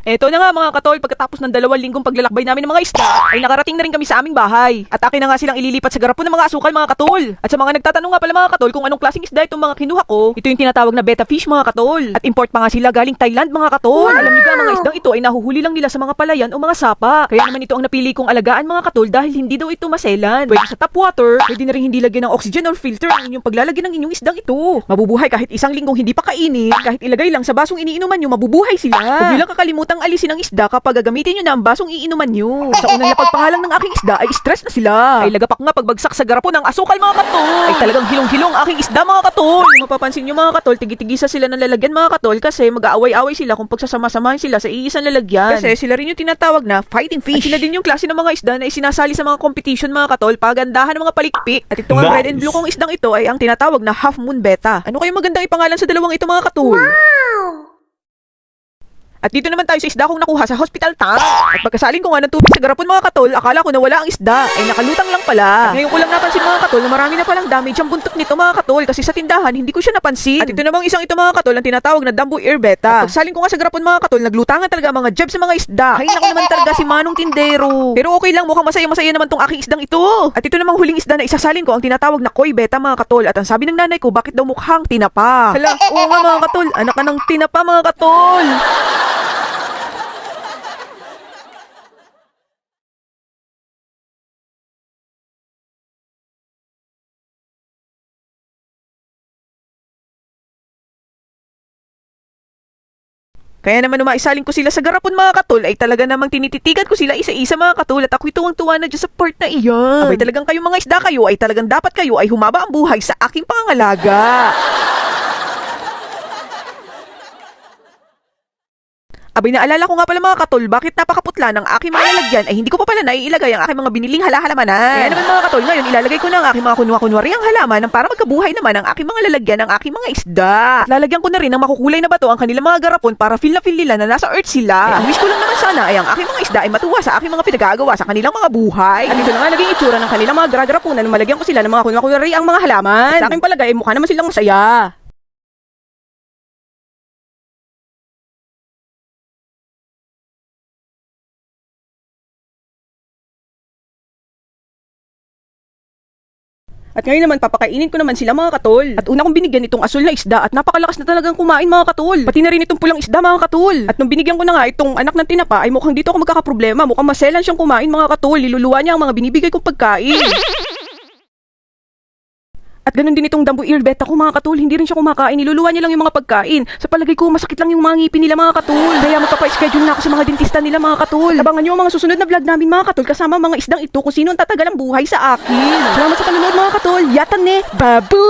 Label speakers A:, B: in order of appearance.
A: Eto na nga mga katol, pagkatapos ng 2 linggong paglalakbay namin ng mga isda, ay nakarating na rin kami sa aming bahay. At akin na nga silang ililipat sa garapon ng mga asukal mga katol. At sa mga nagtatanong nga pala mga katol kung anong klaseng isda itong mga kinuha ko, ito yung tinatawag na betta fish mga katol. At import pa nga sila galing Thailand mga katol. Alam niyo ba mga isdang ito ay nahuhuli lang nila sa mga palayan o mga sapa. Kaya naman ito ang napili kong alagaan mga katol dahil hindi daw ito maselan. Pwede sa tap water, pwede na rin hindi lagyan ng oxygen or filter ang inyong paglalagyan ng inyong isdang ito. Mabubuhay kahit 1 linggong hindi pa kainin, kahit ilagay lang sa basong iniinuman nyo, mabubuhay sila. Huwag nyo lang kakalimutang alisin ang isda kapag gagamitin nyo na ang basong iinuman nyo. Sa unang lapag pa nga lang ng aking isda ay stress na sila. Ay lagapak nga pagbagsak sa garapon ng asukal mga katol. Ay talagang hilong-hilong aking isda mga katol. Kung mapapansin nyo mga katol, tigit-tigisa sila ng lalagyan mga katol kasi mag-aaway-away sila kung pagsasama-samahin sila sa iisang lalagyan. Kasi sila rin yung tinatawag na fighting fish. At sila din yung klase ng mga isda na isinasali sa mga competition mga katol, pagandahan ng mga palikpik. At ito nga red and blue kong isdang ito ay ang tinatawag na half moon beta. Ano kayong magandang ipangalan sa dalawang ito mga katol? At dito naman tayo sa isda kong nakuha sa hospital tank. At pagkasalin ko nga ng tubig sa garapon mga katol, akala ko na wala ang isda. Ay nakalutang lang pala. At ngayon ko lang napansin mga katol na marami na palang damage ang buntot nito mga katol kasi sa tindahan hindi ko siya napansin. At ito namang isang ito mga katol ang tinatawag na Dambu Ear Beta. At pagkasalin ko nga sa garapon mga katol, naglutangan talaga ang mga jeb sa mga isda. Ay naku naman talaga si Manong Tindero. Pero okay lang, mukhang masaya-masaya naman tong aking isdang ito. At ito namang huling isda na isasalin ko ang tinatawag na Koi Beta mga katol. At ang sabi ng nanay ko, bakit daw mukhang tinapa? Hala, oo nga mga katol, anak ka ng tinapa mga katol. Kaya naman umaisalin ko sila sa garapon mga katol ay talaga namang tinititigan ko sila isa-isa mga katol at ako'y tuwang-tuwa na dyan sa part na iyan. Abay talagang kayong mga isda kayo ay talagang dapat kayo ay humaba ang buhay sa aking pangangalaga. Abay naalala ko nga pala mga katol, bakit napakaputla ng aking mga lalagyan ay hindi ko pa pala naiilagay ang aking mga biniling halahalamanan. Kaya naman mga katol, ngayon ilalagay ko na ang aking mga kunwa-kunwari ang halaman para magkabuhay naman ang aking mga lalagyan ng aking mga isda. At lalagyan ko na rin ng makukulay na bato ang kanilang mga garapon para feel na feel nila na nasa earth sila. Ang wish ko lang naman sana ay ang aking mga isda ay matuwa sa aking mga pinagagawa sa kanilang mga buhay. At ito na nga naging itsura ng kanilang mga garagarapunan nung malagyan ko sila ng mga kunwa-kunwari ang mga halaman. At sa aking palagay ay mukha naman silang masaya. At ngayon naman, papakainin ko naman sila mga katol. At una kong binigyan itong asul na isda at napakalakas na talagang kumain mga katol. Pati na rin itong pulang isda mga katol. At nung binigyan ko na nga itong anak ng tinapa ay mukhang dito ako magkakaproblema. Mukhang maselan siyang kumain mga katol. Liluluwa niya ang mga binibigay kong pagkain. At ganun din itong Dambu Ear Beta ko mga katol, hindi rin siya kumakain, niluluwa niya lang yung mga pagkain. Sa palagay ko, masakit lang yung mga ngipin nila mga katol. Kaya magpapa-schedule na ako sa mga dentista nila mga katol. Abangan niyo ang mga susunod na vlog namin mga katol kasama mga isdang ito kung sino ang tatagal ang buhay sa akin. Salamat sa panonood mga katol, yatan ne, babu!